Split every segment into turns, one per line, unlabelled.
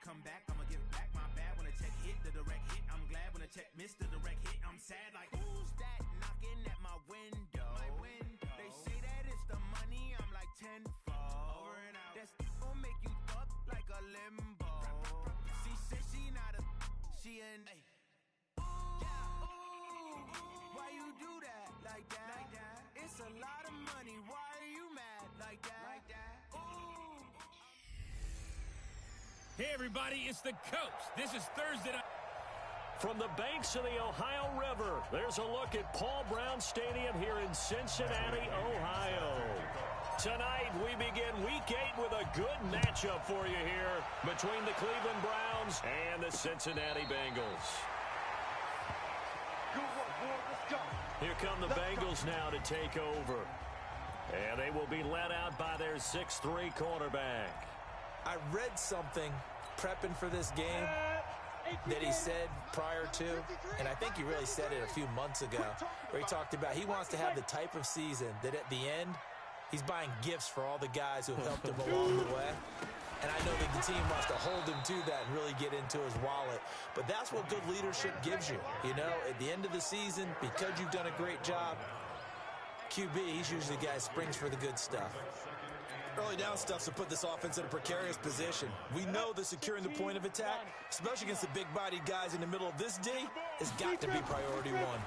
come back, I'ma give back my bad. When a check hit, the direct hit, I'm glad. When a check missed the direct hit, I'm sad. Like, who's that knocking at my window? They say that it's the money, I'm like tenfold. Over and out. That's gon' make you fuck like a limbo. She said she not a, she an why you do that like that? It's a lot of money, why are you mad like that? Ooh.
Hey everybody, it's the coach. This is Thursday night.
From the banks of the Ohio River, there's a look at Paul Brown Stadium here in Cincinnati, Ohio. Tonight, we begin Week 8 with a good matchup for you here between the Cleveland Browns and the Cincinnati Bengals. Here come the Bengals now to take over. And they will be led out by their 6'3" quarterback.
I read something prepping for this game that he said prior to, and I think he really said it a few months ago, where he talked about he wants to have the type of season that at the end, he's buying gifts for all the guys who have helped him along the way. And I know that the team wants to hold him to that and really get into his wallet. But that's what good leadership gives you. You know, at the end of the season, because you've done a great job, QB, he's usually the guy who springs for the good stuff.
Early down stuff's to put this offense in a precarious position. We know that securing the point of attack, especially against the big-bodied guys in the middle of this D, has got to be priority one.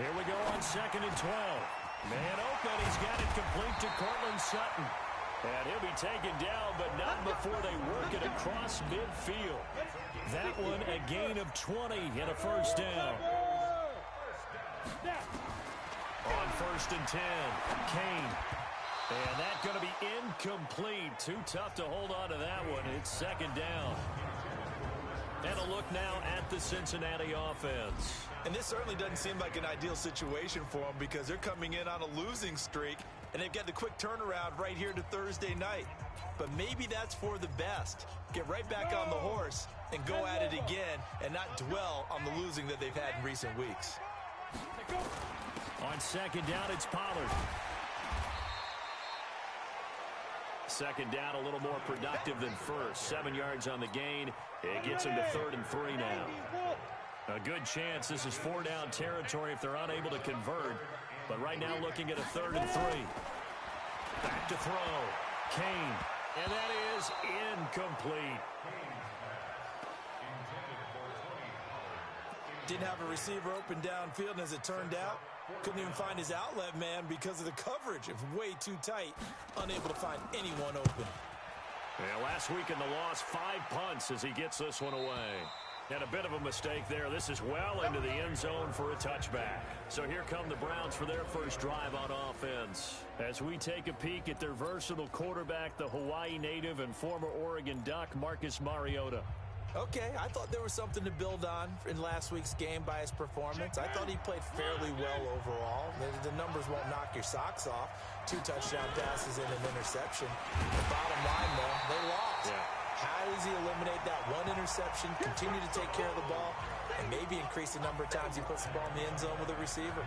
Here we go on 2nd and 12. Man open, he's got it complete to Cortland Sutton. And he'll be taken down, but not before they work it across midfield. That one a gain of 20 and a first down. On 1st and 10, Kane. And that's going to be incomplete. Too tough to hold on to that one. It's 2nd down. And a look now at the Cincinnati offense.
And this certainly doesn't seem like an ideal situation for them because they're coming in on a losing streak, and they've got the quick turnaround right here to Thursday night. But maybe that's for the best. Get right back on the horse and go at it again and not dwell on the losing that they've had in recent weeks.
On 2nd down, it's Pollard. 2nd down, a little more productive than first. 7 yards on the gain. It gets him to 3rd and 3 now. A good chance this is 4-down territory if they're unable to convert. But right now looking at a 3rd and 3. Back to throw. Kane. And that is incomplete.
Didn't have a receiver open downfield, and as it turned out, couldn't even find his outlet man because of the coverage. It was way too tight, unable to find anyone open.
Yeah, last week in the loss, 5 punts as he gets this one away. And a bit of a mistake there. This is well into the end zone for a touchback. So here come the Browns for their first drive on offense. As we take a peek at their versatile quarterback, the Hawaii native and former Oregon Duck, Marcus Mariota.
Okay, I thought there was something to build on in last week's game by his performance. I thought he played fairly well overall. The numbers won't knock your socks off. 2 touchdown passes and an interception. The bottom line, though, they lost.
Yeah.
How does he eliminate that one interception, continue to take care of the ball, and maybe increase the number of times he puts the ball in the end zone with a receiver?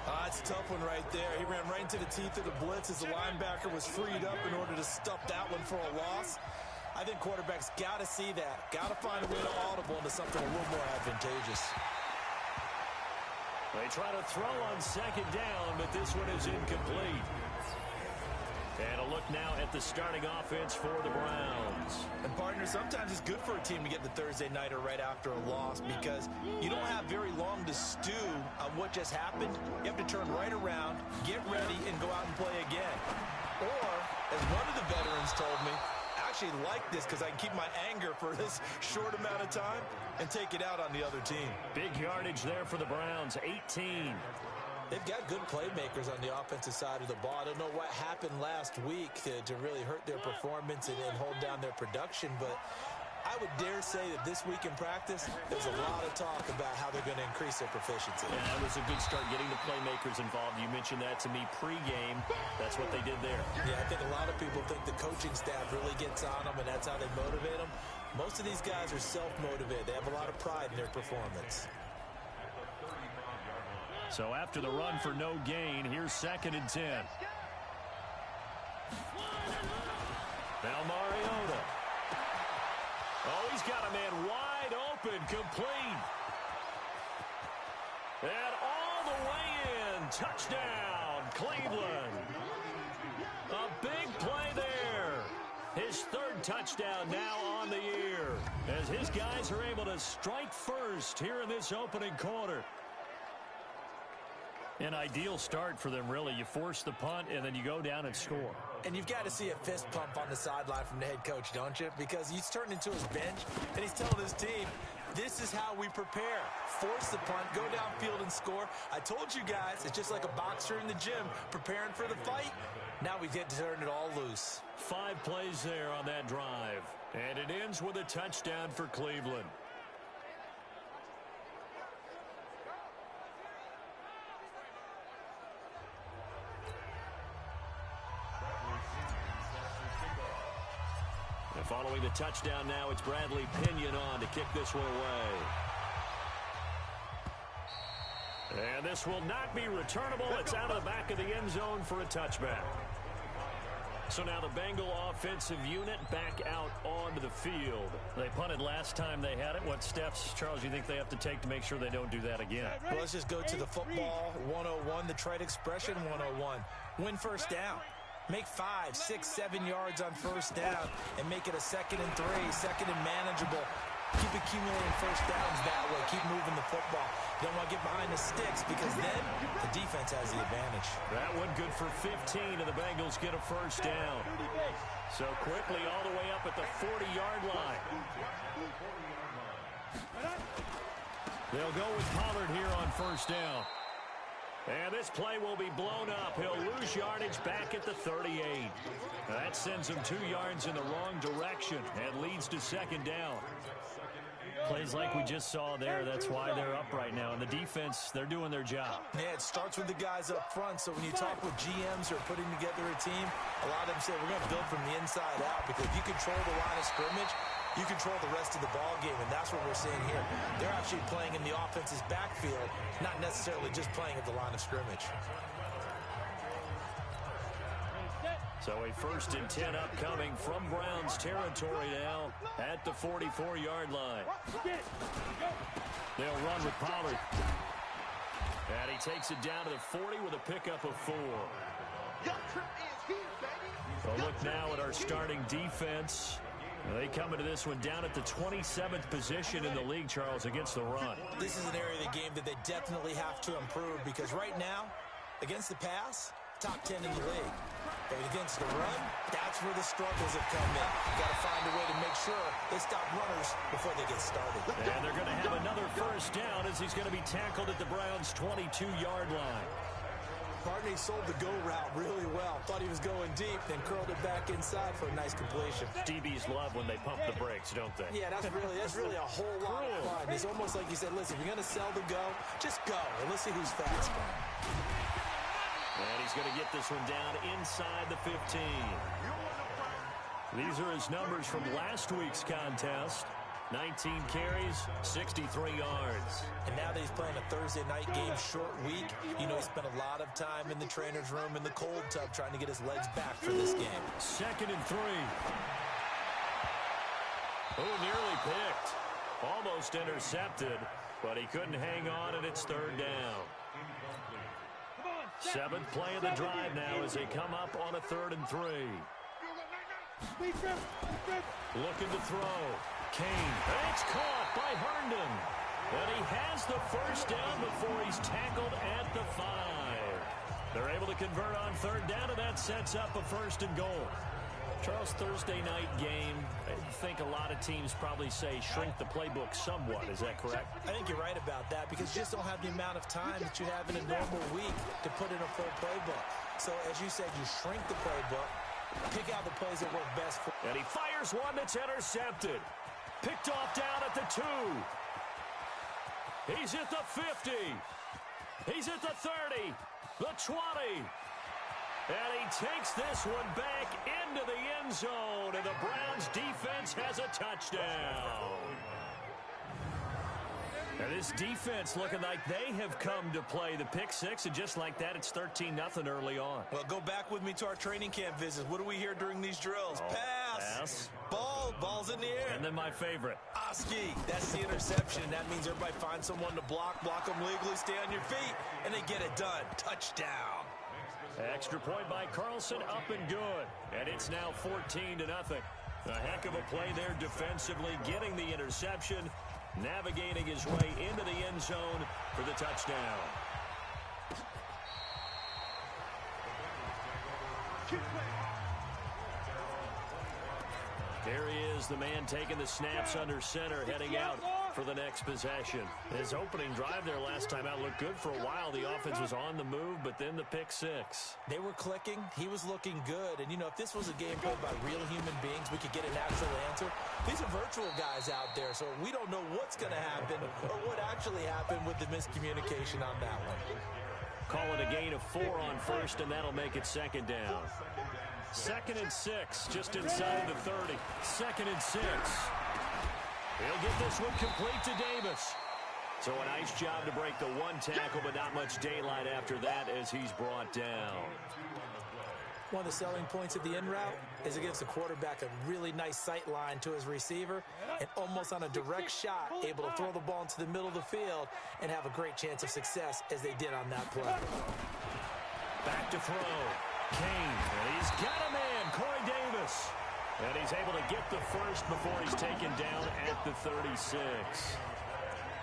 That's a tough one right there. He ran right into the teeth of the blitz as the linebacker was freed up in order to stop that one for a loss. I think quarterbacks got to see that. Got to find a way to audible into something a little more advantageous.
They try to throw on 2nd down, but this one is incomplete. And a look now at the starting offense for the Browns.
And partner, sometimes it's good for a team to get the Thursday nighter right after a loss because you don't have very long to stew on what just happened. You have to turn right around, get ready, and go out and play again. Or, as one of the veterans told me, I actually like this because I can keep my anger for this short amount of time and take it out on the other team.
Big yardage there for the Browns, 18.
They've got good playmakers on the offensive side of the ball. I don't know what happened last week to really hurt their performance and hold down their production, but I would dare say that this week in practice, there's a lot of talk about how they're going to increase their proficiency.
Yeah, that was a good start getting the playmakers involved. You mentioned that to me pregame. That's what they did there.
Yeah, I think a lot of people think the coaching staff really gets on them, and that's how they motivate them. Most of these guys are self-motivated. They have a lot of pride in their performance.
So after the run for no gain, here's 2nd and 10. Now Mariota. got a man wide open, complete. And all the way in. Touchdown, Cleveland. A big play there. His third touchdown now on the year, as his guys are able to strike first here in this opening quarter. An ideal start for them, really. You force the punt, and then you go down and score.
And you've got to see a fist pump on the sideline from the head coach, don't you? Because he's turned into his bench, and he's telling his team, this is how we prepare. Force the punt, go downfield and score. I told you guys, it's just like a boxer in the gym preparing for the fight. Now we get to turn it all loose.
5 plays there on that drive. And it ends with a touchdown for Cleveland. And following the touchdown now, it's Bradley Pinion on to kick this one away. And this will not be returnable. It's out of the back of the end zone for a touchback. So now the Bengal offensive unit back out onto the field. They punted last time they had it. What steps, Charles, you think they have to take to make sure they don't do that again?
Well, let's just go to the football 101, the trade expression 101. Win first down. Make 5, 6, 7 yards on first down and make it a 2nd and 3, 2nd and manageable. Keep accumulating first downs that way. Keep moving the football. You don't want to get behind the sticks because then the defense has the advantage.
That one good for 15, and the Bengals get a first down. So quickly all the way up at the 40-yard line. They'll go with Pollard here on first down. And this play will be blown up. He'll lose yardage back at the 38. That sends him 2 yards in the wrong direction and leads to 2nd down. Plays like we just saw there, that's why they're up right now. And the defense, they're doing their job.
Yeah, it starts with the guys up front. So when you talk with GMs who are putting together a team, a lot of them say we're going to build from the inside out, because if you control the line of scrimmage, you control the rest of the ball game, and that's what we're seeing here. They're actually playing in the offense's backfield, not necessarily just playing at the line of scrimmage.
So a 1st and 10 upcoming from Browns territory now at the 44-yard line. They'll run with Pollard. And he takes it down to the 40 with a pickup of 4. So look now at our starting defense. They come into this one down at the 27th position in the league, Charles, against the run.
This is an area of the game that they definitely have to improve, because right now, against the pass, top 10 in the league. But against the run, that's where the struggles have come in. Got to find a way to make sure they stop runners before they get started.
And they're going to have another first down as he's going to be tackled at the Browns' 22-yard line.
Barney sold the go route really well. Thought he was going deep, then curled it back inside for a nice completion.
DBs love when they pump the brakes, don't they?
Yeah, that's really a whole lot of fun. It's almost like you said, listen, if you're going to sell the go, just go, and let's see who's fast.
And he's going to get this one down inside the 15. These are his numbers from last week's contest. 19 carries, 63 yards.
And now that he's playing a Thursday night game, short week, you know he spent a lot of time in the trainer's room in the cold tub trying to get his legs back for this game.
2nd and 3. Oh, nearly picked. Almost intercepted, but he couldn't hang on, and it's 3rd down. 7th play of the drive now as they come up on a 3rd and 3. Looking to throw. Kane. And it's caught by Herndon. And he has the first down before he's tackled at the 5. They're able to convert on 3rd down, and that sets up a 1st and goal. Charles, Thursday night game, I think a lot of teams probably say shrink the playbook somewhat. Is that correct?
I think you're right about that, because you just don't have the amount of time that you have in a normal week to put in a full playbook. So, as you said, you shrink the playbook, pick out the plays that work best for.
And he fires one that's intercepted. Picked off down at the 2. He's at the 50. He's at the 30. The 20. And he takes this one back into the end zone, and the Browns defense has a touchdown. And this defense looking like they have come to play. The pick 6, and just like that, it's 13-0 early on.
Well, go back with me to our training camp visits. What do we hear during these drills?
Oh,
Pass.
pass.
Ball's in the air.
And then my favorite.
Gronkowski. That's the interception. That means everybody finds someone to block them legally, stay on your feet, and they get it done. Touchdown.
Extra point by Carlson, up and good. And it's now 14-0. A heck of a play there defensively, getting the interception, navigating his way into the end zone for the touchdown. Here he is, the man taking the snaps under center, heading out for the next possession. His opening drive there last time out looked good for a while. The offense was on the move, but then the pick six.
They were clicking. He was looking good. And, you know, if this was a game played by real human beings, we could get an actual answer. These are virtual guys out there, so we don't know what's going to happen or what actually happened with the miscommunication on that one.
Call it a gain of 4 on first, and that'll make it second down. 2nd and 6, just inside the 30. 2nd and 6. He'll get this one complete to Davis. So a nice job to break the one tackle, but not much daylight after that as he's brought down.
One of the selling points of the in route is it gives the quarterback a really nice sight line to his receiver and almost on a direct shot able to throw the ball into the middle of the field and have a great chance of success as they did on that play.
Back to throw. Kane, and he's got a man, Corey Davis. And he's able to get the first before he's taken down at the 36.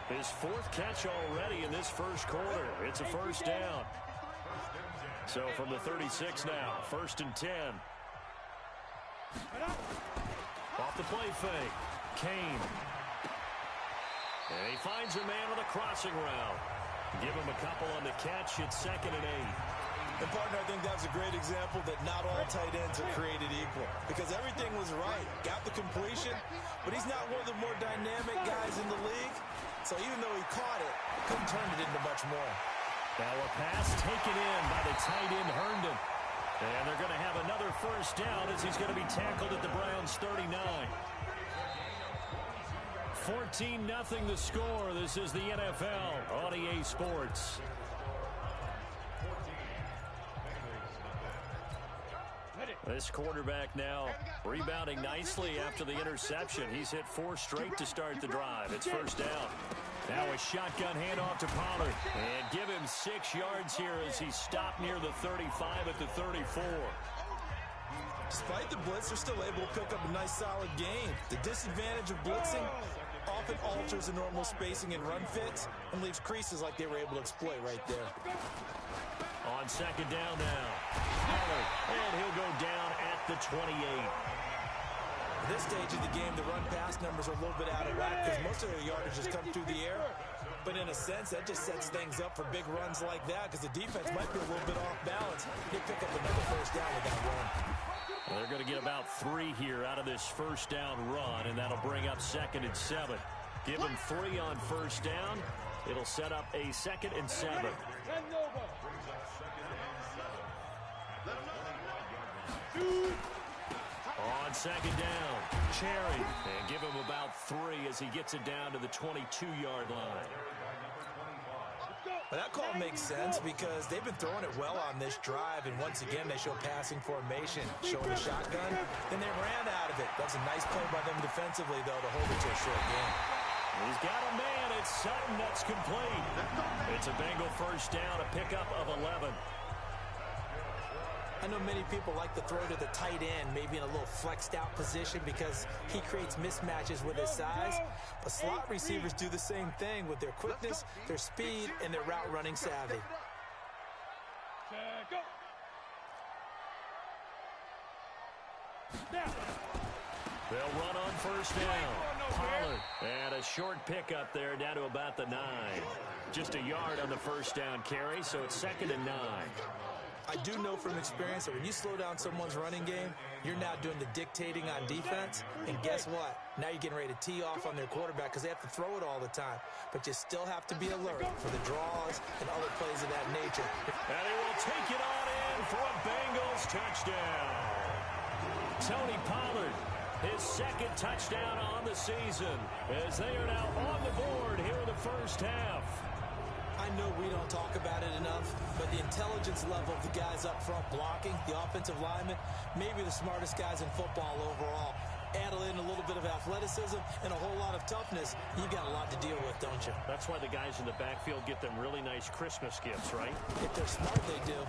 His 4th catch already in this first quarter. It's a first down. So from the 36 now, 1st and 10. Off the play fake, Kane. And he finds a man on the crossing route. Give him a couple on the catch. It's 2nd and 8.
And, partner, I think that was a great example that not all tight ends are created equal because everything was right. Got the completion, but he's not one of the more dynamic guys in the league. So even though he caught it, couldn't turn it into much more.
Now a pass taken in by the tight end, Herndon. And they're going to have another first down as he's going to be tackled at the Browns' 39. 14-0 the score. This is the NFL on EA Sports. This quarterback now rebounding nicely after the interception. He's hit 4 straight to start the drive. It's first down. Now a shotgun handoff to Pollard. And give him 6 yards here as he's stopped near the 35 at the 34.
Despite the blitz, they're still able to pick up a nice solid gain. The disadvantage of blitzing often alters the normal spacing and run fits and leaves creases like they were able to exploit right there.
On second down now, Pollard, and he'll go down at the 28.
At this stage of the game, the run-pass numbers are a little bit out of whack because most of their yardage has come through the air. But in a sense, that just sets things up for big runs like that because the defense might be a little bit off balance. He'll pick up another first down with that run.
Well, they're going to get about 3 here out of this first down run, and that'll bring up 2nd and 7. Give them 3 on first down. It'll set up a 2nd and 7. On second down, Cherry, and give him about 3 as he gets it down to the 22-yard line.
Well, that call makes sense because they've been throwing it well on this drive, and once again, they show passing formation, showing a shotgun, then they ran out of it. That's a nice play by them defensively, though, to hold it to a short game.
He's got a man. It's Sutton. That's complete. It's a Bengal first down, a pickup of 11.
I know many people like to throw to the tight end, maybe in a little flexed out position because he creates mismatches with his size. But slot receivers do the same thing with their quickness, their speed, and their route running savvy.
They'll run on first down. Pollard, and a short pickup there down to about the 9. Just a yard on the first down carry, so it's 2nd and 9.
I do know from experience that when you slow down someone's running game, you're now doing the dictating on defense. And guess what? Now you're getting ready to tee off on their quarterback because they have to throw it all the time. But you still have to be alert for the draws and other plays of that nature.
And he will take it on in for a Bengals touchdown. Tony Pollard, his 2nd touchdown on the season as they are now on the board here in the first half.
I know we don't talk about it enough, but the intelligence level of the guys up front blocking, the offensive linemen, maybe the smartest guys in football overall. add in a little bit of athleticism and a whole lot of toughness, you've got a lot to deal with, don't you?
That's why the guys in the backfield get them really nice Christmas gifts, right?
If they're smart, they do.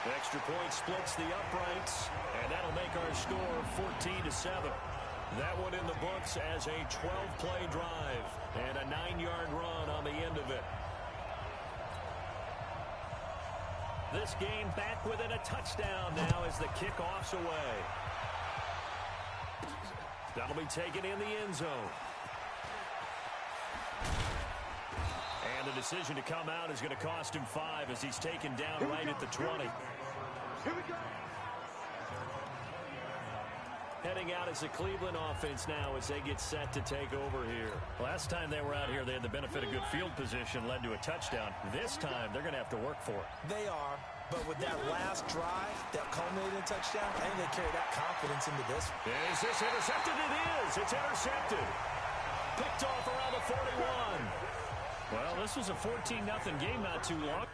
The extra point splits the uprights, and that'll make our score 14-7. That one in the books as a 12-play drive and a 9-yard run on the end of it. This game back within a touchdown now as the kickoff's away. That'll be taken in the end zone. And the decision to come out is going to cost him 5 as he's taken down right at the 20.
Here we go.
Heading out as the Cleveland offense now as they get set to take over here. Last time they were out here, they had the benefit of good field position, led to a touchdown. This time, they're going to have to work for it.
They are, but with that last drive that culminated in a touchdown, I think they carry that confidence into this.
Is this intercepted? It is. It's intercepted. Picked off around the 41. Well, this was a 14-0 game not too long.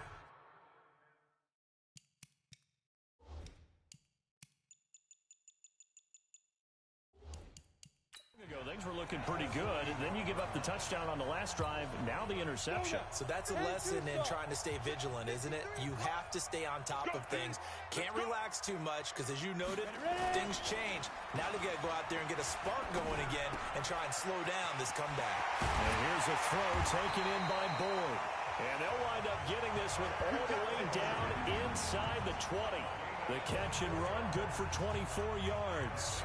Things were looking pretty good, and then you give up the touchdown on the last drive, now the interception.
So that's a lesson in trying to stay vigilant, isn't it? You have to stay on top of things. Can't relax too much, because as you noted, things change. Now they've got to go out there and get a spark going again and try and slow down this comeback.
And here's a throw taken in by Boyd. And they'll wind up getting this one all the way down inside the 20. The catch and run, good for 24 yards.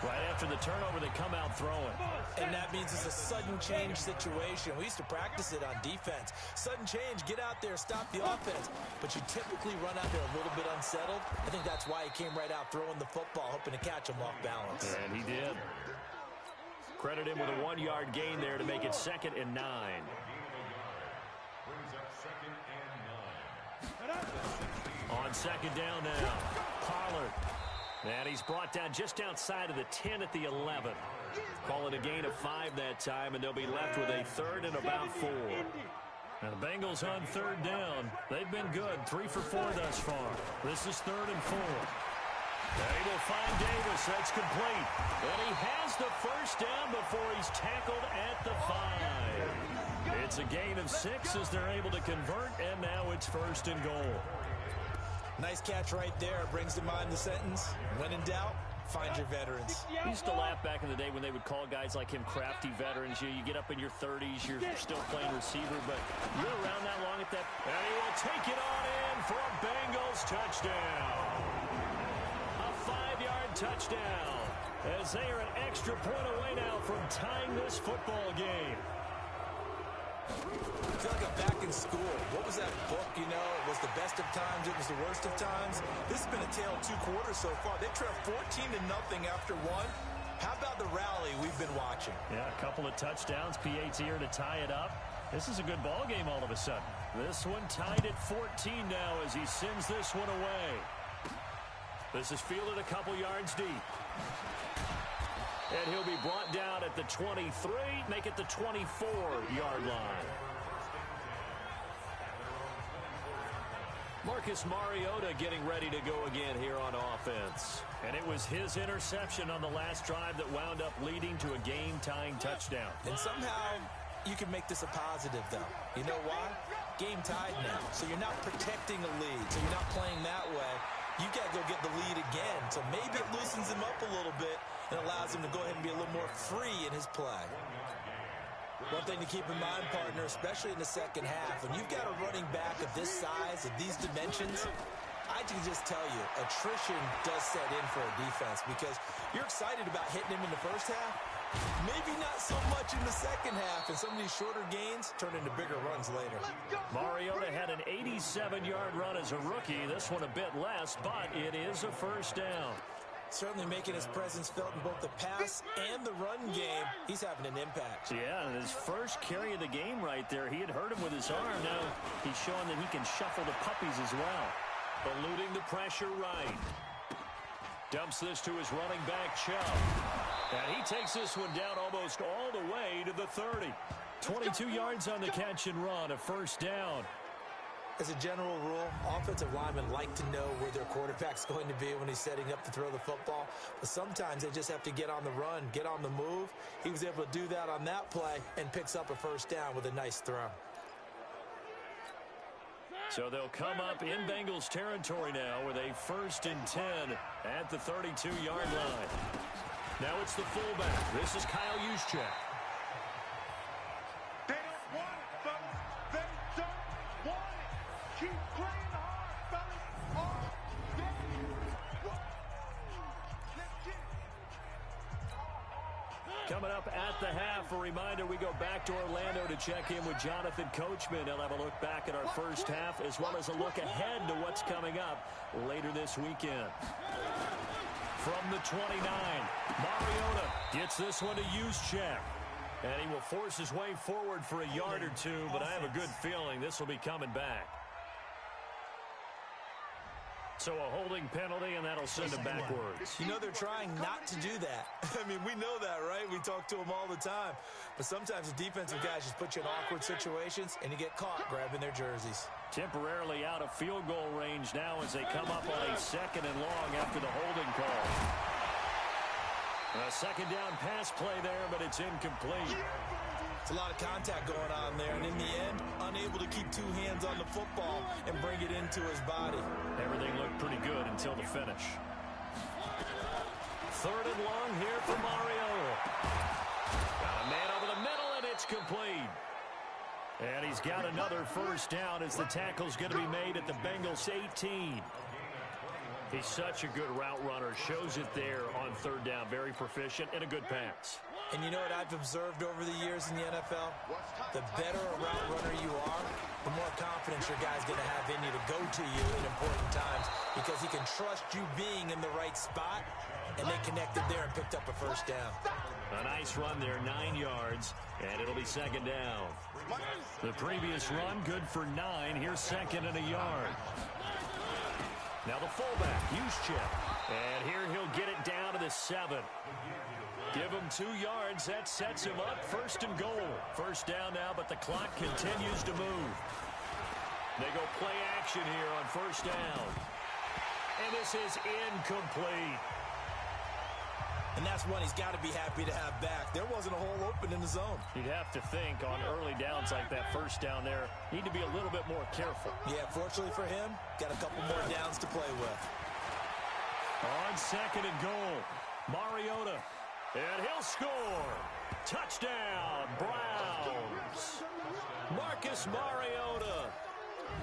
Right after the turnover, they come out throwing.
And that means it's a sudden change situation. We used to practice it on defense. Sudden change, get out there, stop the offense. But you typically run out there a little bit unsettled. I think that's why he came right out throwing the football, hoping to catch him off balance.
And he did. Credit him with a 1-yard gain there to make it 2nd and 9. On 2nd down now, Pollard. And he's brought down just outside of the 10 at the 11. Call it a gain of 5 that time, and they'll be left with a 3rd and about 4. And the Bengals on 3rd down. They've been good, 3 for 4 thus far. This is 3rd and 4. They will find Davis. That's complete. And he has the first down before he's tackled at the 5. It's a gain of 6 as they're able to convert, and now it's 1st and goal.
Nice catch right there. Brings to mind the sentence, when in doubt, find your veterans.
I used to laugh back in the day when they would call guys like him crafty veterans. You get up in your 30s, you're still playing receiver, but you're around that long at that. And he will take it on in for a Bengals touchdown. A 5-yard touchdown as they are an extra point away now from tying this football game.
I feel like I'm back in school. What was that book, you know? It was the best of times. It was the worst of times. This has been a tale of 2 quarters so far. They trailed 14-0 after 1. How about the rally we've been watching?
Yeah, a couple of touchdowns. PAT here to tie it up. This is a good ball game all of a sudden. This one tied at 14 now as he sends this one away. This is fielded a couple yards deep. And he'll be brought down at the 23, make it the 24-yard line. Marcus Mariota getting ready to go again here on offense. And it was his interception on the last drive that wound up leading to a game-tying touchdown.
And somehow you can make this a positive, though. You know why? Game tied now. So you're not protecting a lead. So you're not playing that way. You got to go get the lead again. So maybe it loosens him up a little bit and allows him to go ahead and be a little more free in his play. One thing to keep in mind, partner, especially in the second half, when you've got a running back of this size, of these dimensions, I can just tell you, attrition does set in for a defense because you're excited about hitting him in the first half. Maybe not so much in the second half, and some of these shorter gains turn into bigger runs later.
Mariota had an 87-yard run as a rookie. This one a bit less, but it is a first down.
Certainly making his presence felt in both the pass and the run game. He's having an impact.
Yeah, and his first carry of the game right there, he had hurt him with his arm. Now he's showing that he can shuffle the puppies as well. Eluding the pressure right. Dumps this to his running back, Chubb. And he takes this one down almost all the way to the 30. 22 yards on the catch and run, a first down.
As a general rule, offensive linemen like to know where their quarterback's going to be when he's setting up to throw the football. But sometimes they just have to get on the run, get on the move. He was able to do that on that play and picks up a first down with a nice throw.
So they'll come up in Bengals territory now with a 1st and 10 at the 32-yard line. Now it's the fullback. This is Kyle Juszczyk.
They don't want it, fellas. They don't want it. Keep playing hard, fellas. All day. Let's get it.
Coming up at the half, a reminder, we go back to Orlando to check in with Jonathan Coachman. He'll have a look back at our first half as well as a look ahead to what's coming up later this weekend. From the 29, Mariota gets this one to Juszczyk. And he will force his way forward for a yard or two, but I have a good feeling this will be coming back. So a holding penalty, and that'll send him backwards.
You know they're trying not to do that. I mean, we know that, right? We talk to them all the time. But sometimes the defensive guys just put you in awkward situations, and you get caught grabbing their jerseys.
Temporarily out of field goal range now as they come up on a 2nd and long after the holding call. A 2nd down pass play there, but it's incomplete.
It's a lot of contact going on there, and in the end, unable to keep 2 hands on the football and bring it into his body.
Everything looked pretty good until the finish. 3rd and long here for Mariota. Got a man over the middle, and it's complete. And he's got another first down as the tackle's going to be made at the Bengals 18. He's such a good route runner. Shows it there on 3rd down. Very proficient and a good pass.
And you know what I've observed over the years in the NFL? The better a route runner you are, the more confidence your guy's going to have in you to go to you in important times because he can trust you being in the right spot, and they connected there and picked up a first down.
A nice run there, 9 yards, and it'll be 2nd down. The previous run, good for 9. Here's 2nd and a yard. Now the fullback, Juszczyk. And here he'll get it down to the 7. Give him 2 yards. That sets him up. 1st and goal. First down now, but the clock continues to move. They go play action here on 1st down. And this is incomplete.
And that's one he's got to be happy to have back. There wasn't a hole open in the zone.
You'd have to think on early downs like that, 1st down there, need to be a little bit more careful.
Yeah, fortunately for him, got a couple more downs to play with.
On 2nd and goal, Mariota. And he'll score. Touchdown, Browns. Marcus Mariota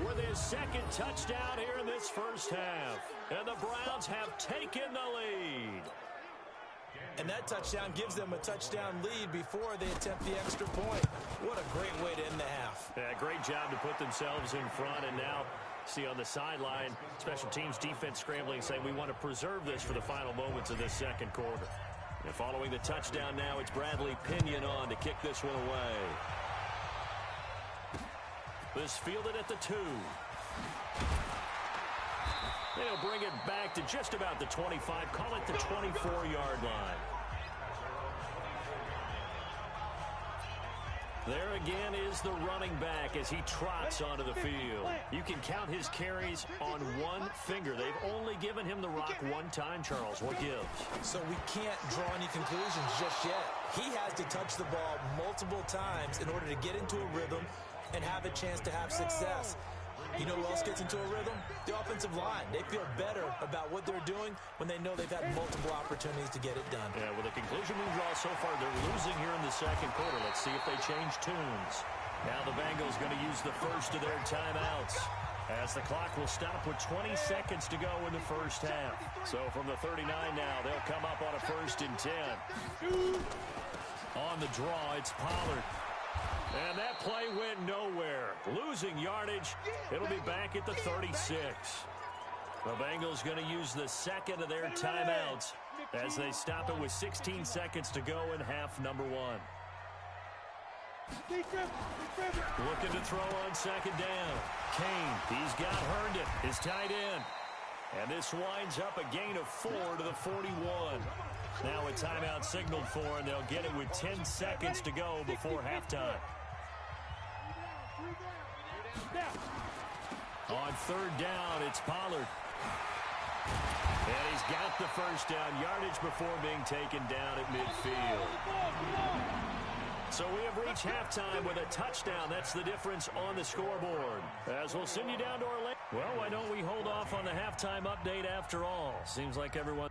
with his 2nd touchdown here in this first half. And the Browns have taken the lead.
And that touchdown gives them a touchdown lead before they attempt the extra point. What a great way to end the half.
Yeah, great job to put themselves in front. And now, see on the sideline, special teams defense scrambling, saying we want to preserve this for the final moments of this 2nd quarter. And following the touchdown now, it's Bradley Pinion on to kick this one away. This fielded at the 2. They'll bring it back to just about the 25, call it the 24-yard line. There again is the running back as he trots onto the field. You can count his carries on 1 finger. They've only given him the rock 1 time, Charles. What gives?
So we can't draw any conclusions just yet. He has to touch the ball multiple times in order to get into a rhythm and have a chance to have success. You know who else gets into a rhythm? The offensive line. They feel better about what they're doing when they know they've had multiple opportunities to get it done.
Yeah, with the conclusion we draw so far, they're losing here in the 2nd quarter. Let's see if they change tunes. Now the Bengals going to use the first of their timeouts as the clock will stop with 20 seconds to go in the first half. So from the 39 now, they'll come up on a 1st and 10. On the draw, it's Pollard. And that play went nowhere. Losing yardage. It'll be back at the 36. The Bengals going to use the 2nd of their timeouts as they stop it with 16 seconds to go in half number 1. Looking to throw on 2nd down. Kane, he's got Herndon, his tight end. And this winds up a gain of 4 to the 41. Now a timeout signaled for, and they'll get it with 10 seconds to go before halftime. On third down, it's Pollard. And he's got the first down, yardage before being taken down at midfield. So we have reached halftime with a touchdown. That's the difference on the scoreboard. As we'll send you down to Orlando. Well, why don't we hold off on the halftime update after all? Seems like everyone...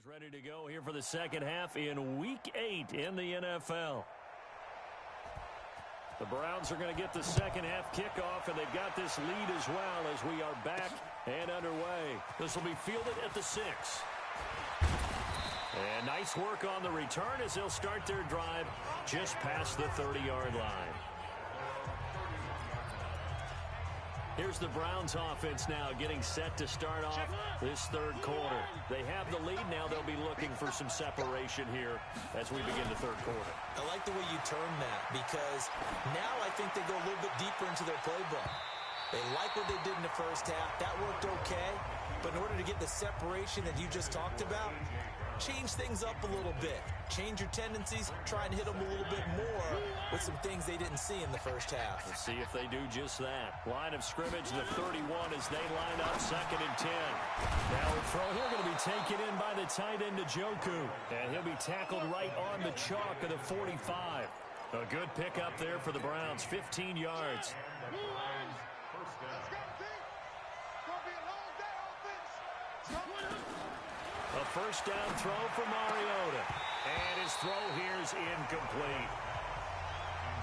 ready to go here for the second half in Week 8 in the NFL. The Browns are going to get the second half kickoff, and they've got this lead as well as we are back and underway. This will be fielded at the 6. And nice work on the return as they'll start their drive just past the 30-yard line. Here's the Browns offense now getting set to start off this third quarter. They have the lead now. They'll be looking for some separation here as we begin the third quarter.
I like the way you turn that because now I think they go a little bit deeper into their playbook. They like what they did in the first half. That worked okay. But in order to get the separation that you just talked about, change things up a little bit. Change your tendencies. Try and hit them a little bit more with some things they didn't see in the first half.
We'll see if they do just that. Line of scrimmage, the 31 as they line up 2nd and 10. Now a throw here going to be taken in by the tight end Njoku. And he'll be tackled right on the chalk of the 45. A good pickup there for the Browns, 15 yards. A first down throw for Mariota. And his throw here is incomplete.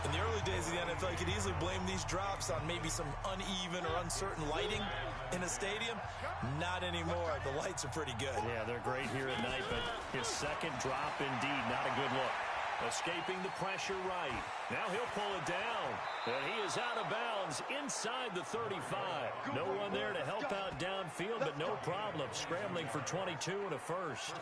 In the early days of the NFL, you could easily blame these drops on maybe some uneven or uncertain lighting in a stadium. Not anymore. The lights are pretty good.
Yeah, they're great here at night, but his second drop indeed not a good look. Escaping the pressure right. Now he'll pull it down. And he is out of bounds inside the 35. No one there to help out downfield, but no problem. Scrambling for 22 and a first.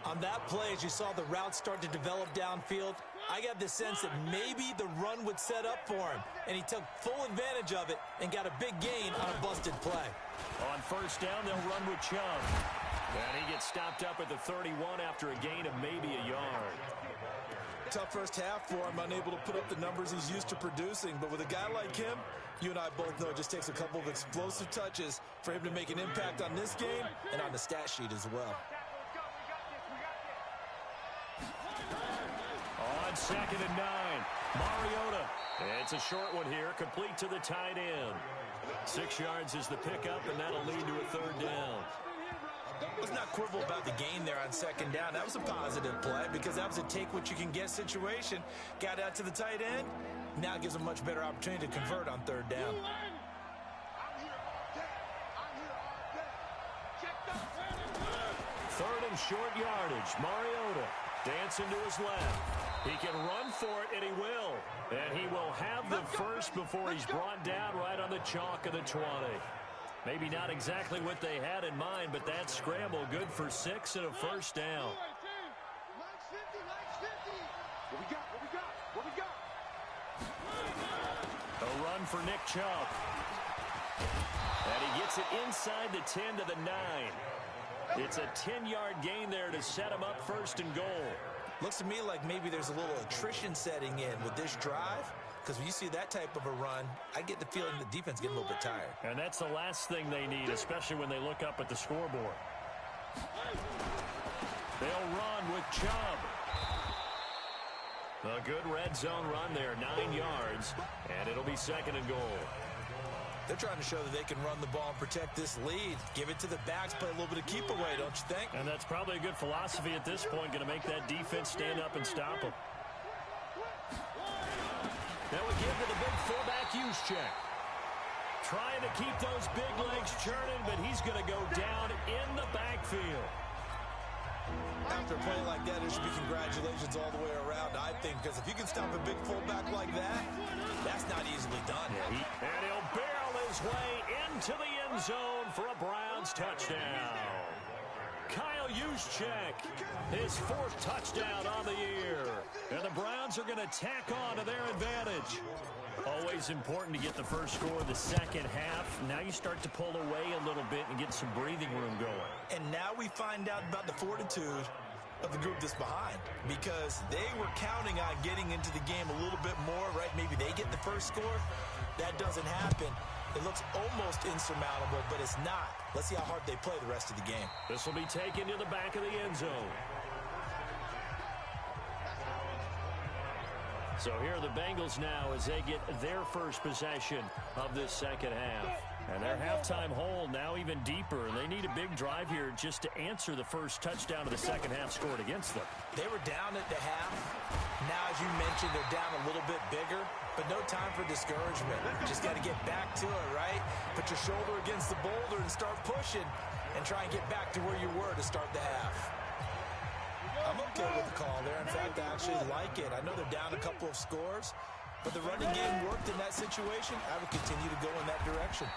On that play, as you saw the route start to develop downfield, I got the sense that maybe the run would set up for him, and he took full advantage of it and got a big gain on a busted play.
On first down, they'll run with Chubb. And he gets stopped up at the 31 after a gain of maybe a yard.
Tough first half for him, unable to put up the numbers he's used to producing. But with a guy like him, you and I both know it just takes a couple of explosive touches for him to make an impact on this game and on the stat sheet as well.
On 2nd and 9, Mariota. It's a short one here, complete to the tight end. 6 yards is the pickup, and that'll lead to a 3rd down.
Let's not quibble about the gain there on 2nd down. That was a positive play because that was a take-what-you-can-get situation. Got out to the tight end. Now it gives a much better opportunity to convert on 3rd down.
3rd and short yardage. Mariota dancing to his left. He can run for it, and he will. And he will have the first before he's brought down right on the chalk of the 20. Maybe not exactly what they had in mind, but that scramble good for 6 and a 1st down. A run for Nick Chubb. And he gets it inside the 10 to the 9. It's a 10-yard gain there to set him up 1st and goal.
Looks to me like maybe there's a little attrition setting in with this drive. Because when you see that type of a run, I get the feeling the defense getting a little bit tired.
And that's the last thing they need, especially when they look up at the scoreboard. They'll run with Chubb. A good red zone run there, 9 yards, and it'll be 2nd and goal.
They're trying to show that they can run the ball and protect this lead. Give it to the backs, play a little bit of keep away, don't you think?
And that's probably a good philosophy at this point, going to make that defense stand up and stop them. Now we give to the big fullback use check. Trying to keep those big legs churning, but he's going to go down in the backfield.
After a play like that, there should be congratulations all the way around, I think, because if you can stop a big fullback like that, that's not easily done.
And he'll barrel his way into the end zone for a Browns touchdown. Kyle Juszczyk, his 4th touchdown on the year. And the Browns are going to tack on to their advantage. Always important to get the first score of the second half. Now you start to pull away a little bit and get some breathing room going.
And now we find out about the fortitude of the group that's behind, because they were counting on getting into the game a little bit more, right? Maybe they get the first score. That doesn't happen. It looks almost insurmountable, but it's not. Let's see how hard they play the rest of the game.
This will be taken to the back of the end zone. So here are the Bengals now as they get their first possession of this second half. And their halftime hole now even deeper. And they need a big drive here just to answer the first touchdown of the second half scored against them.
They were down at the half. Now, as you mentioned, they're down a little bit bigger, but no time for discouragement. Just got to get back to it, right? Put your shoulder against the boulder and start pushing and try and get back to where you were to start the half. I'm okay with the call there. In fact, I actually like it. I know they're down a couple of scores, but the running game worked in that situation. I would continue to go in that direction.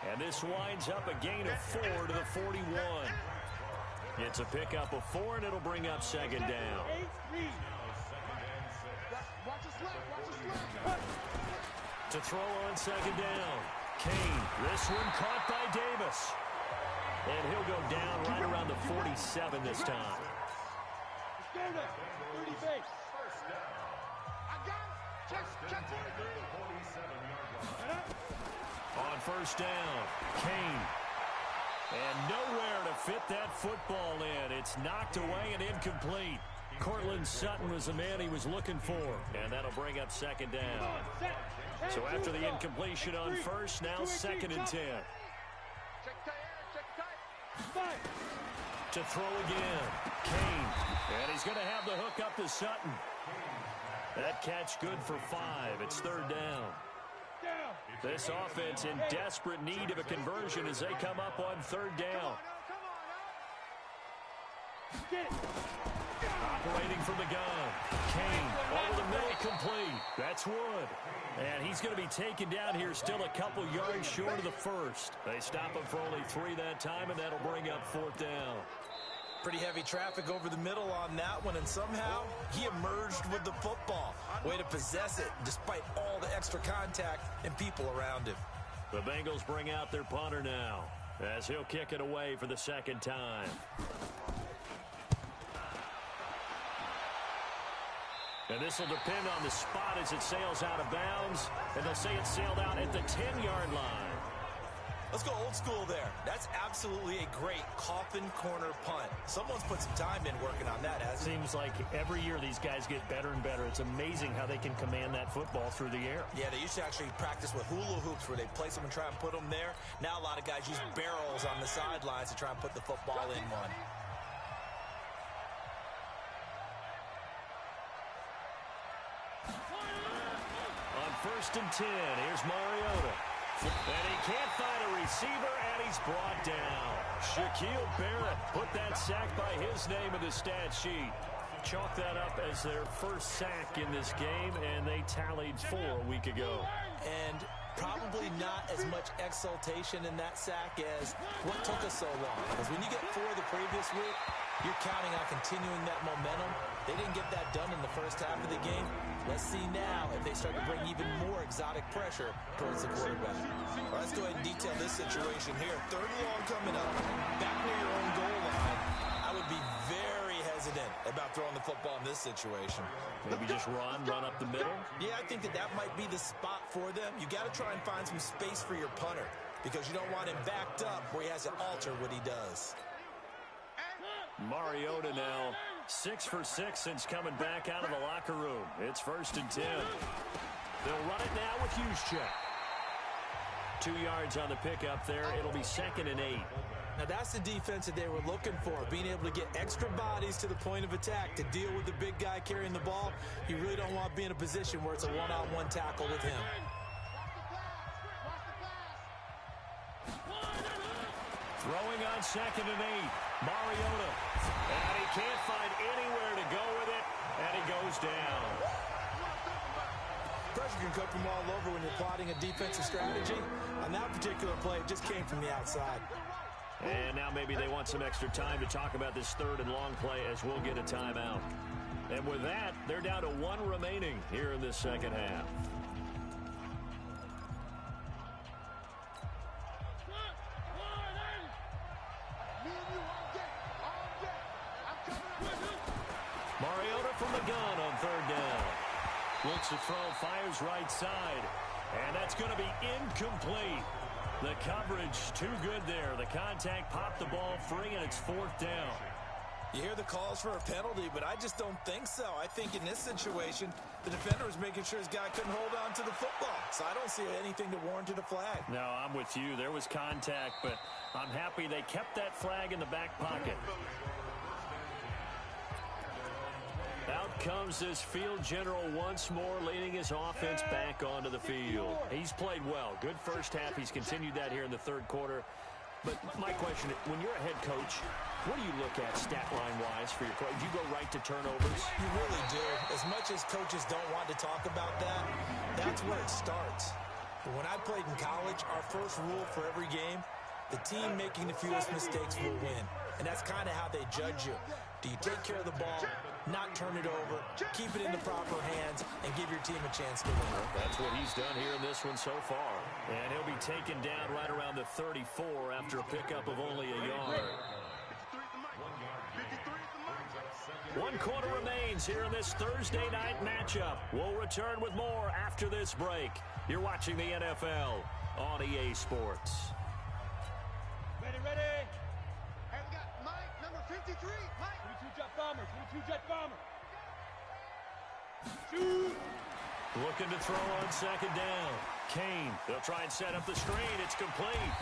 And this winds up a gain of 4 to the 41. It's a pickup of 4, and it'll bring up 2nd down. To throw on 2nd down. Kane, this one caught by Davis. And he'll go down right around the 47 this time. On first down, Kane. And nowhere to fit that football in. It's knocked away and incomplete. Cortland Sutton was the man he was looking for. And that'll bring up 2nd down. So after the incompletion on first, now 2nd and 10. To throw again, Kane. And he's going to have the hook up to Sutton. That catch good for 5. It's 3rd down. This offense in desperate need of a conversion as they come up on 3rd down. Operating from the gun. Kane over the middle, complete. That's Wood. And he's going to be taken down here still a couple yards short of the first. They stop him for only 3 that time, and that'll bring up 4th down.
Pretty heavy traffic over the middle on that one, and somehow he emerged with the football. Way to possess it despite all the extra contact and people around him.
The Bengals bring out their punter now as he'll kick it away for the second time. And this will depend on the spot as it sails out of bounds, and they'll say it sailed out at the 10-yard line.
Let's go old school there. That's absolutely a great coffin corner punt. Someone's put some time in working on that, hasn't it?
Seems like every year these guys get better and better. It's amazing how they can command that football through the air.
Yeah, they used to actually practice with hula hoops where they place them and try and put them there. Now a lot of guys use barrels on the sidelines to try and put the football in one.
On 1st and 10, here's Mariota. And he can't find a receiver, and he's brought down. Shaquille Barrett put that sack by his name in the stat sheet. Chalk that up as their first sack in this game, and they tallied 4 a week ago.
And probably not as much exultation in that sack as what took us so long. Because when you get 4 the previous week, you're counting on continuing that momentum. They didn't get that done in the first half of the game. Let's see now if they start to bring even more exotic pressure towards the quarterback. All right, let's go ahead and detail this situation here. 3rd and long coming up. Back near your own goal line. I would be very hesitant about throwing the football in this situation.
Maybe just run up the middle?
Yeah, I think that might be the spot for them. You got to try and find some space for your punter because you don't want him backed up where he has to alter what he does.
Mariota now 6 for 6 since coming back out of the locker room. It's 1st and 10. They'll run it now with Juszczyk. 2 yards on the pickup there. It'll be 2nd and 8.
Now that's the defense that they were looking for, being able to get extra bodies to the point of attack to deal with the big guy carrying the ball. You really don't want to be in a position where it's a one-on-one tackle with him.
Throwing on 2nd and 8. Mariota. And he can't find anywhere to go with it. And he goes down.
Pressure can come from all over when you're plotting a defensive strategy. On that particular play, it just came from the outside.
And now maybe they want some extra time to talk about this 3rd and long play as we'll get a timeout. And with that, they're down to 1 remaining here in this second half. Mariota from the gun on 3rd down. Looks to throw, fires right side. And that's going to be incomplete. The coverage too good there. The contact popped the ball free, and it's 4th down.
You hear the calls for a penalty, but I just don't think so. I think in this situation, the defender was making sure his guy couldn't hold on to the football. So I don't see anything to warrant a flag.
No, I'm with you. There was contact, but I'm happy they kept that flag in the back pocket. Out comes this field general once more, leading his offense back onto the field. He's played well. Good first half. He's continued that here in the 3rd quarter. But my question, when you're a head coach, what do you look at stat line-wise for your coach? Do you go right to turnovers?
You really do. As much as coaches don't want to talk about that, that's where it starts. But when I played in college, our first rule for every game, the team making the fewest mistakes will win. And that's kind of how they judge you. Do you take care of the ball, not turn it over, keep it in the proper hands, and give your team a chance to win?
That's what he's done here in this one so far. And he'll be taken down right around the 34 after a pickup of only a yard. 1 quarter remains here in this Thursday night matchup. We'll return with more after this break. You're watching the NFL on EA Sports.
Ready, ready. Hey, we got Mike, number 53. Mike. 22 jet bomber, 22 jet bomber. Shoot.
Looking to throw on 2nd down. Kane, they'll try and set up the screen. It's complete.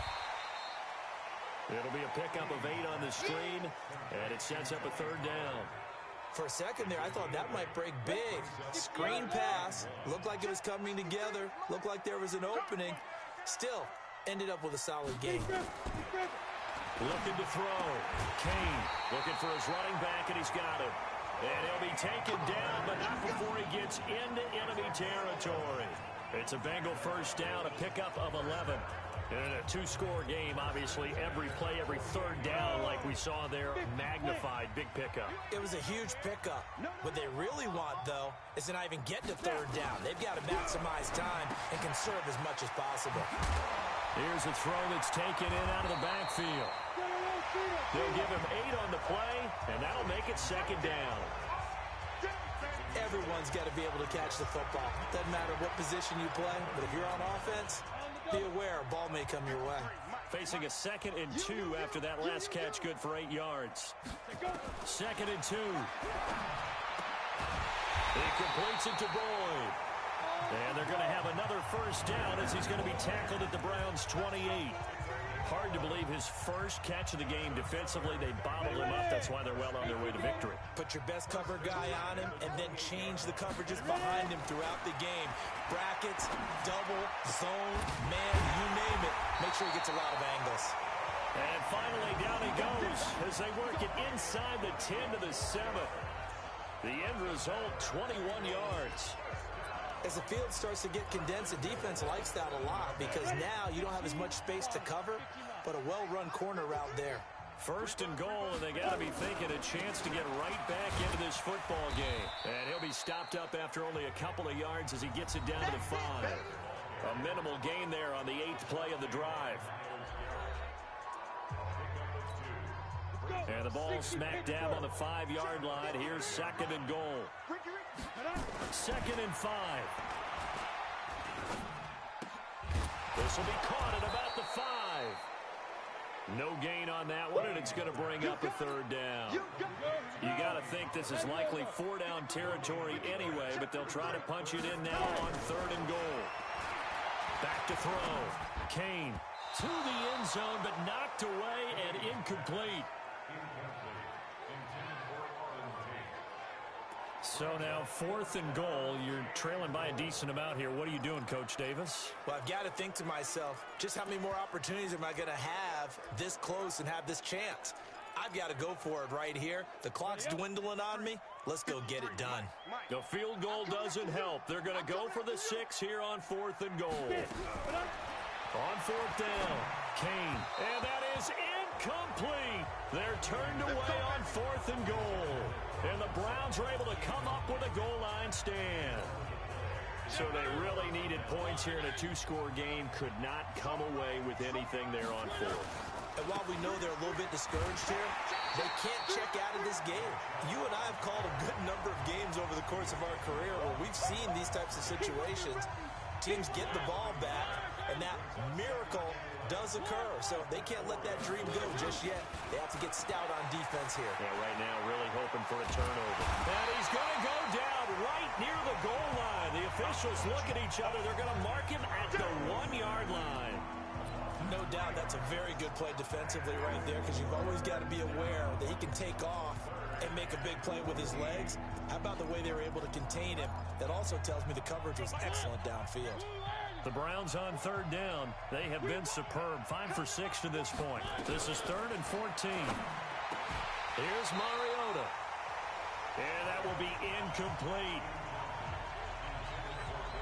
It'll be a pickup of 8 on the screen, and it sets up a 3rd down.
For a second there, I thought that might break big. Screen pass. Looked like it was coming together. Looked like there was an opening. Still, ended up with a solid game.
Looking to throw. Kane looking for his running back, and he's got it. And he'll be taken down, but not before he gets into enemy territory. It's a Bengal 1st down, a pickup of 11. And in a two-score game, obviously, every play, every third down, like we saw there, magnified, big pickup.
It was a huge pickup. What they really want, though, is to not even get to third down. They've got to maximize time and conserve as much as possible.
Here's a throw that's taken in out of the backfield. They'll give him 8 on the play, and that'll make it second down.
Everyone's got to be able to catch the football. Doesn't matter what position you play, but if you're on offense, be aware a ball may come your way.
Facing a 2nd and 2 after that last catch, good for 8 yards. 2nd and 2. He completes it to Boyd. And they're going to have another first down as he's going to be tackled at the Browns' 28. Hard to believe his first catch of the game defensively. They bottled him up. That's why they're well on their way to victory.
Put your best cover guy on him and then change the coverages behind him throughout the game. Brackets, double, zone, man, you name it. Make sure he gets a lot of angles.
And finally, down he goes as they work it inside the 10 to the 7. The end result, 21 yards.
As the field starts to get condensed, the defense likes that a lot because now you don't have as much space to cover, but a well-run corner route there.
1st and goal, and they got to be thinking a chance to get right back into this football game. And he'll be stopped up after only a couple of yards as he gets it down to the 5. A minimal gain there on the 8th play of the drive. And the ball smack dab on the 5-yard line. Here's 2nd and goal. 2nd and 5. This will be caught at about the 5. No gain on that one, and it's going to bring up a 3rd down. You got to think this is likely 4-down territory anyway, but they'll try to punch it in now on 3rd and goal. Back to throw. Kane to the end zone, but knocked away and incomplete. So now 4th and goal. You're trailing by a decent amount here. What are you doing, Coach Davis?
Well, I've got to think to myself, just how many more opportunities am I going to have this close and have this chance? I've got to go for it right here. The clock's dwindling on me. Let's go get it done.
The field goal doesn't help. They're going to go for the 6 here on 4th and goal. On 4th down, Kane. And that is incomplete. They're turned away on 4th and goal. And the Browns are able to come up with a goal line stand. So they really needed points here in a 2-score game. Could not come away with anything there on 4th.
And while we know they're a little bit discouraged here, they can't check out of this game. You and I have called a good number of games over the course of our career where we've seen these types of situations. Teams get the ball back, and that miracle does occur. So they can't let that dream go just yet. They have to get stout on defense here.
Yeah, right now really hoping for a turnover. And he's going to go down right near the goal line. The officials look at each other. They're going to mark him at the 1-yard line.
No doubt that's a very good play defensively right there because you've always got to be aware that he can take off and make a big play with his legs. How about the way they were able to contain him? That also tells me the coverage was excellent downfield.
The Browns on 3rd down. They have been superb. 5 for 6 to this point. This is 3rd and 14. Here's Mariota. And that will be incomplete.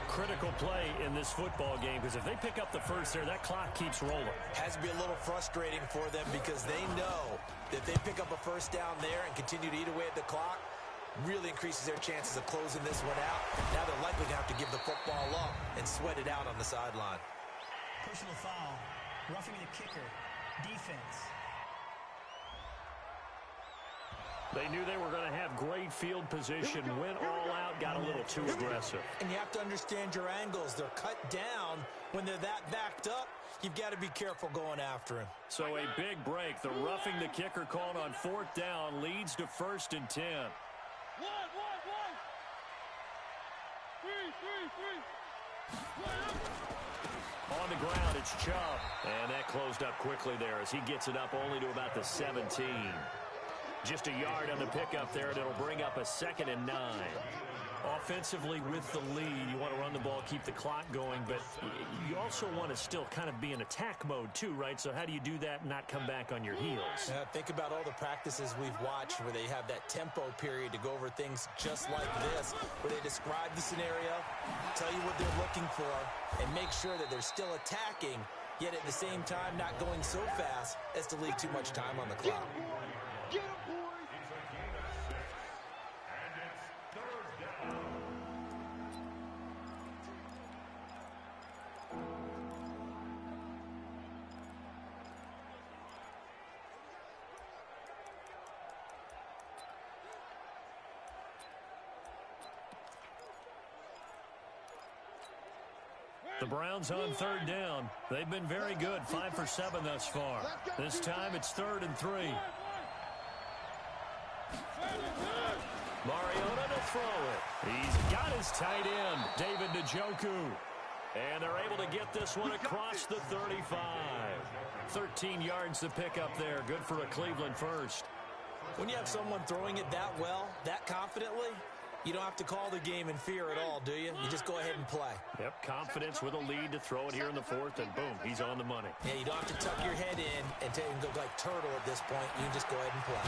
Critical play in this football game because if they pick up the first there, that clock keeps rolling.
Has to be a little frustrating for them because they know that if they pick up a first down there and continue to eat away at the clock, really increases their chances of closing this one out. Now they're likely going to have to give the football up and sweat it out on the sideline.
Personal foul, roughing the kicker, defense.
They knew they were going to have great field position, went all out, got a little too aggressive.
And you have to understand your angles. They're cut down. When they're that backed up, you've got to be careful going after him.
So a big break. The roughing the kicker called on 4th down leads to 1st and 10. On the ground, it's Chubb. And that closed up quickly there as he gets it up only to about the 17. Just a yard on the pickup there, and it'll bring up a 2nd and 9. Offensively with the lead, you want to run the ball, keep the clock going, but you also want to still kind of be in attack mode too, right? So how do you do that and not come back on your heels?
Think about all the practices we've watched where they have that tempo period to go over things just like this, where they describe the scenario, tell you what they're looking for, and make sure that they're still attacking yet at the same time not going so fast as to leave too much time on the clock.
Get him, boys!
The Browns on third down. They've been very good, 5 for 7 thus far. This time it's 3rd and 3. Mariota to throw it. He's got his tight end, David Njoku. And they're able to get this one across the 35. 13 yards to pick up there. Good for a Cleveland first.
When you have someone throwing it that well, that confidently, you don't have to call the game in fear at all, do you? You just go ahead and play.
Yep, confidence with a lead to throw it here in the 4th, and boom, he's on the money.
Yeah, you don't have to tuck your head in and go like turtle at this point. You can just go ahead and play.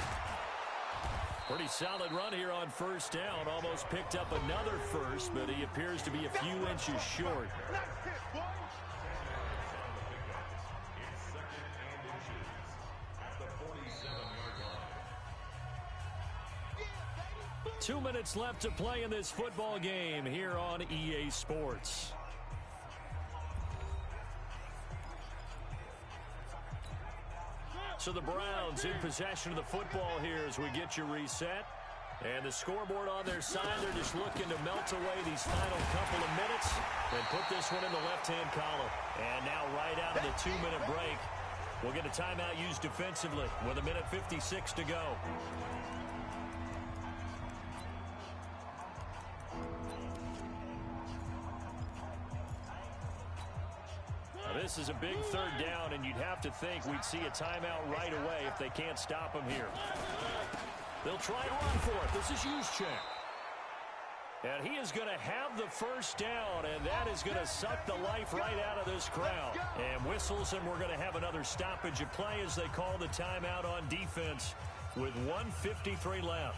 Pretty solid run here on first down. Almost picked up another first, but he appears to be a few inches short.
Nice hit, boys!
2 minutes left to play in this football game here on EA Sports. So the Browns in possession of the football here as we get you reset. And the scoreboard on their side, they're just looking to melt away these final couple of minutes and put this one in the left-hand column. And now right out of the 2-minute break, we'll get a timeout used defensively with 1:56 to go. This is a big 3rd down, and you'd have to think we'd see a timeout right away if they can't stop him here. They'll try to run for it. This is Juszczyk. And he is going to have the first down, and that is going to suck the life right out of this crowd. And whistles, and we're going to have another stoppage of play as they call the timeout on defense with 1:53 left.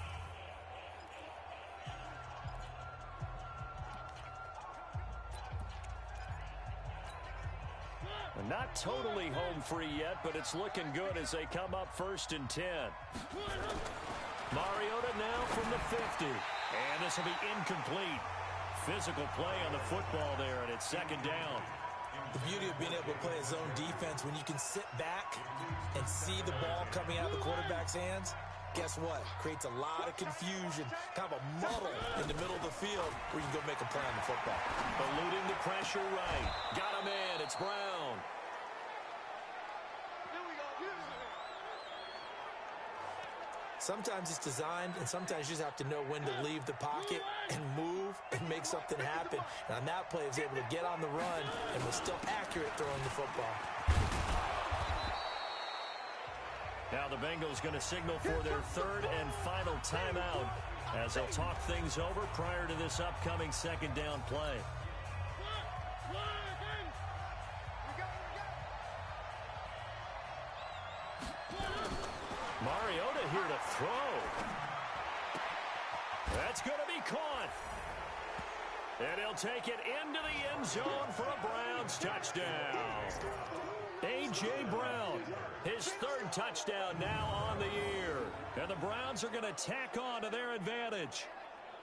Not totally home free yet, but it's looking good as they come up 1st and 10. Mariota now from the 50. And this will be incomplete. Physical play on the football there, and it's 2nd down.
The beauty of being able to play a zone defense, when you can sit back and see the ball coming out of the quarterback's hands, guess what? Creates a lot of confusion, kind of a muddle in the middle of the field where you can go make a play on the football.
Eluding the pressure right. Got him in. It's Brown.
Sometimes it's designed, and sometimes you just have to know when to leave the pocket and move and make something happen. And on that play, he was able to get on the run and was still accurate throwing the football.
Now the Bengals going to signal for their 3rd and final timeout as they'll talk things over prior to this upcoming 2nd down play. Mariota here to throw. That's going to be caught. And he'll take it into the end zone for a Browns touchdown. A.J. Brown, his 3rd touchdown now on the year. And the Browns are going to tack on to their advantage.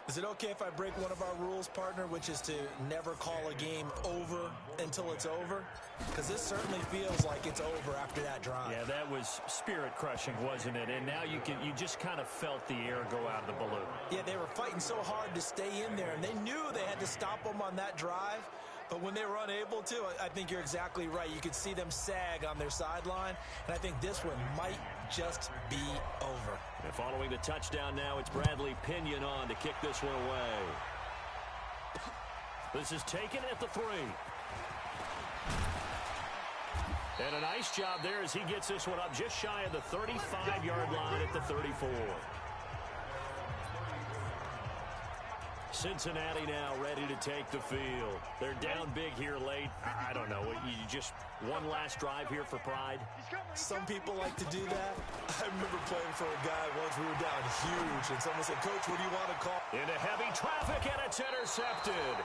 Is it okay if I break one of our rules, partner, which is to never call a game over until it's over? Because this certainly feels like it's over after that drive.
Yeah, that was spirit-crushing, wasn't it? And now you just kind of felt the air go out of the balloon.
Yeah, they were fighting so hard to stay in there, and they knew they had to stop them on that drive. But when they were unable to, I think you're exactly right. You could see them sag on their sideline, and I think this one might just be over.
And following the touchdown now, it's Bradley Pinion on to kick this one away. This is taken at the 3. And a nice job there as he gets this one up just shy of the 35-yard line at the 34. Cincinnati now ready to take the field. They're down big here late. I don't know. You just one last drive here for pride.
Some people like to do that. I remember playing for a guy once. We were down huge, and someone said, "Coach, what do you want to call?"
Into heavy traffic, and it's intercepted.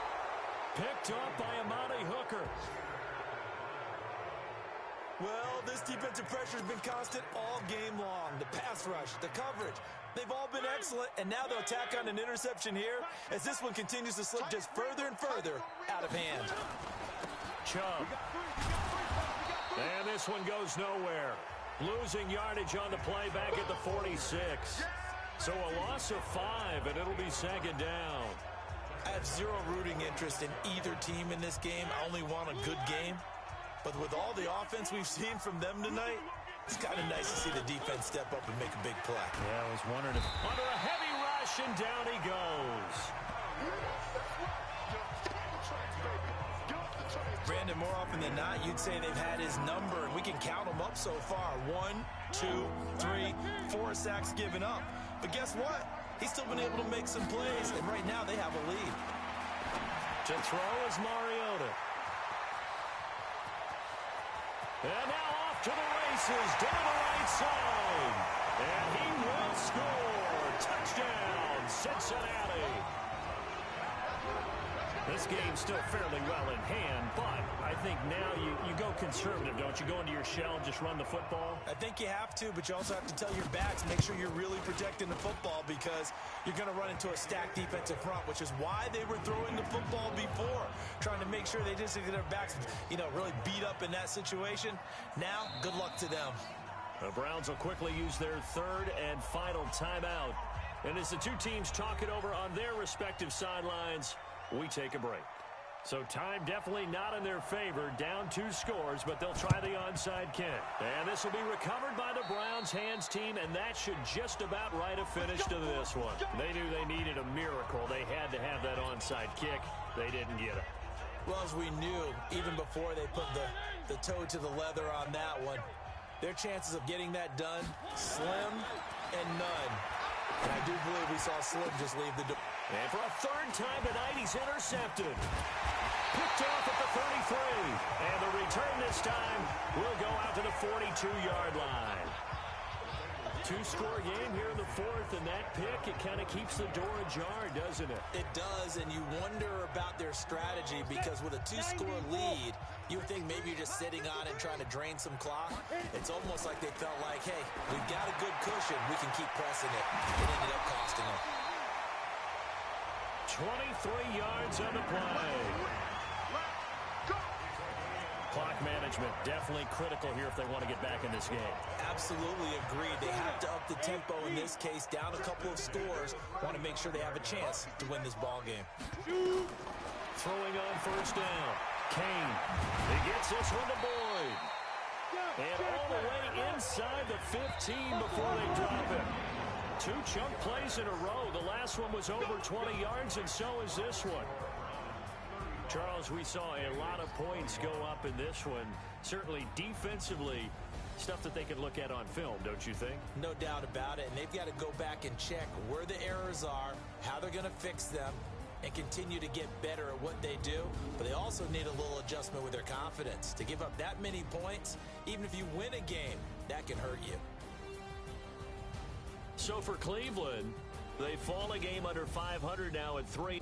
Picked up by Amani Hooker.
Well, this defensive pressure has been constant all game long. The pass rush, the coverage, they've all been excellent, and now they'll tack on an interception here as this one continues to slip just further and further out of hand.
Chubb. And this one goes nowhere. Losing yardage on the play back at the 46. So a loss of 5, and it'll be second down.
I have zero rooting interest in either team in this game. I only want a good game. But with all the offense we've seen from them tonight, it's kind of nice to see the defense step up and make a big play.
Yeah, I was wondering if...
Under a heavy rush, and down he goes.
Brandon, more often than not, you'd say they've had his number, and we can count them up so far. 1, 2, 3, 4 sacks given up. But guess what? He's still been able to make some plays, and right now they have a lead.
To throw is Mariota. And now off to the races, down the right side. And he will score. Touchdown, Cincinnati. This game's still fairly well in hand, but I think now you go conservative, don't you? Go into your shell and just run the football?
I think you have to, but you also have to tell your backs, make sure you're really protecting the football because you're going to run into a stacked defensive front, which is why they were throwing the football before, trying to make sure they just get their backs, really beat up in that situation. Now, good luck to them.
The Browns will quickly use their third and final timeout. And as the two teams talk it over on their respective sidelines, we take a break. So time definitely not in their favor. Down 2 scores, but they'll try the onside kick. And this will be recovered by the Browns hands team, and that should just about write a finish to this one. They knew they needed a miracle. They had to have that onside kick. They didn't get it.
Well, as we knew, even before they put the toe to the leather on that one, their chances of getting that done, slim and none. And I do believe we saw Slim just leave the door.
And for a third time tonight, he's intercepted. Picked off at the 33. And the return this time will go out to the 42-yard line. 2-score game here in the fourth, and that pick, it kind of keeps the door ajar, doesn't it?
It does, and you wonder about their strategy because with a 2-score lead, you would think maybe you're just sitting on it and trying to drain some clock. It's almost like they felt like, hey, we've got a good cushion. We can keep pressing it. It ended up costing them.
23 yards on the play. Clock management definitely critical here if they want to get back in this game.
Absolutely agreed. They have to up the tempo in this case, down a couple of scores. Want to make sure they have a chance to win this ball game.
Throwing on first down. Kane. He gets this one to Boyd. And all the way inside the 15 before they drop it. 2 chunk plays in a row. The last one was over 20 yards, and so is this one. Charles, we saw a lot of points go up in this one. Certainly defensively, stuff that they can look at on film, don't you think?
No doubt about it, and they've got to go back and check where the errors are, how they're going to fix them, and continue to get better at what they do. But they also need a little adjustment with their confidence. To give up that many points, even if you win a game, that can hurt you.
So for Cleveland, they fall a game under 500 now at 3.